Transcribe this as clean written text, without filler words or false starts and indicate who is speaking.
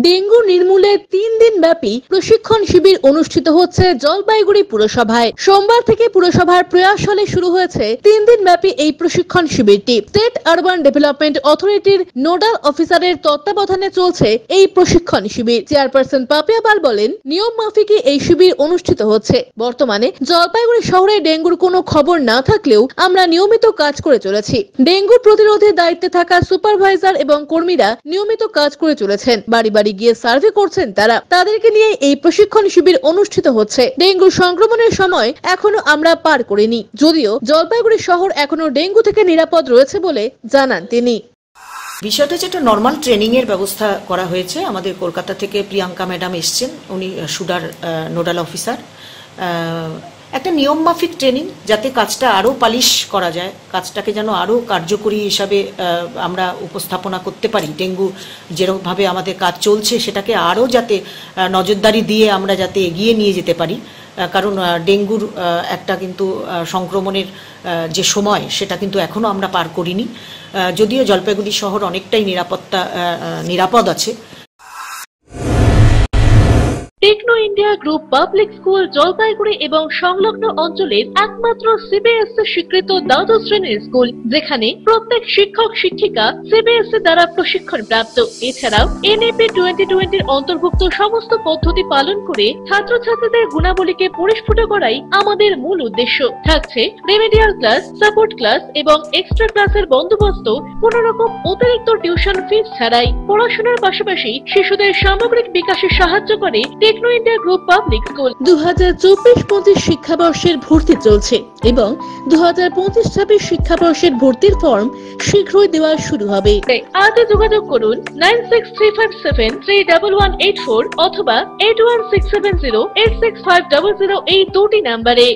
Speaker 1: Dengue নির্মূলে 3 দিন ব্যাপী প্রশিক্ষণ শিবির অনুষ্ঠিত হচ্ছে জলপাইগুড়ি পুরসভায়। সোমবার থেকে পুরসভার প্রয়াস হলে শুরু হয়েছে 3 দিন ব্যাপী এই প্রশিক্ষণ শিবিরটি। স্টেট আরবান ডেভেলপমেন্ট অথরিটির নোডাল অফিসারের তত্ত্বাবধানে চলছে এই প্রশিক্ষণ শিবির। চেয়ারপারসন পাপিয়া পাল বলেন, নিয়ম মাফিকই এই শিবির অনুষ্ঠিত হচ্ছে। বর্তমানে জলপাইগুড়ি শহরে ডেঙ্গুর কোনো খবর না থাকলেও আমরা নিয়মিত কাজ করে চলেছি। ডেঙ্গু প্রতিরোধের দায়িত্বে থাকা সুপারভাইজার এবং কর্মীরা নিয়মিত কাজ করে চলেছেন। বাড়ি বাড়ি গিয়ে সার্ভে করছেন তারা। তাদেরকে নিয়ে এই প্রশিক্ষণ শিবির অনুষ্ঠিত হচ্ছে। ডেঙ্গু সংক্রমণের সময় এখনো আমরা পার করিনি, যদিও জলপাইগুড়ি শহর এখনো ডেঙ্গু থেকে নিরাপদ রয়েছে বলে জানান তিনি।
Speaker 2: বিষয়টা যেটা নর্মাল ট্রেনিং এর ব্যবস্থা করা হয়েছে। আমাদের কলকাতা থেকে প্রিয়াঙ্কা ম্যাডাম এসছেন, উনি সুডার নোডাল অফিসার। একটা নিয়ম মাফিক ট্রেনিং, যাতে কাজটা আরো পালিশ করা যায়, কাজটাকে যেন আরো কার্যকরী হিসাবে আমরা উপস্থাপনা করতে পারি। ডেঙ্গু যেরকমভাবে আমাদের কাজ চলছে সেটাকে আরো যাতে নজরদারি দিয়ে আমরা যাতে এগিয়ে নিয়ে যেতে পারি, কারণ ডেঙ্গুর একটা কিন্তু সংক্রমণের যে সময় সেটা কিন্তু এখনো আমরা পার করিনি। যদিও জলপাইগুড়ি শহর অনেকটাই নিরাপদ আছে।
Speaker 1: Techno India group public school Jalpaiguri এবং সংলগ্ন অঞ্চলের একমাত্র সিবিএসসি স্বীকৃত দ্বাদশ শ্রেণীর স্কুল, যেখানে প্রত্যেক শিক্ষক শিক্ষিকা সিবিএসসি দ্বারা প্রশিক্ষণ প্রাপ্ত। এছাড়াও এনএপি 2020 অন্তর্ভুক্ত সমস্ত পদ্ধতি পালন করে ছাত্রছাত্রীদের গুণাবলীকে পরিস্ফুট করাই আমাদের মূল উদ্দেশ্য। থাকছে রেমেডিয়াল ক্লাস, সাপোর্ট ক্লাস এবং এক্সট্রা ক্লাসের বন্দোবস্ত, কোনো রকম অতিরিক্ত টিউশন ফিস ছাড়াই। পড়াশোনার পাশাপাশি শিশুদের সামগ্রিক বিকাশে সাহায্য করে Techno India group public school. 2024-25 শিক্ষাবর্ষের ভর্তি চলছে এবং 2025-26 শিক্ষাবর্ষের ভর্তির ফর্ম শীঘ্রই দেওয়া শুরু হবে। আজই যোগাযোগ করুন 9635731184 অথবা 8167086500 এই দুটি নাম্বারে।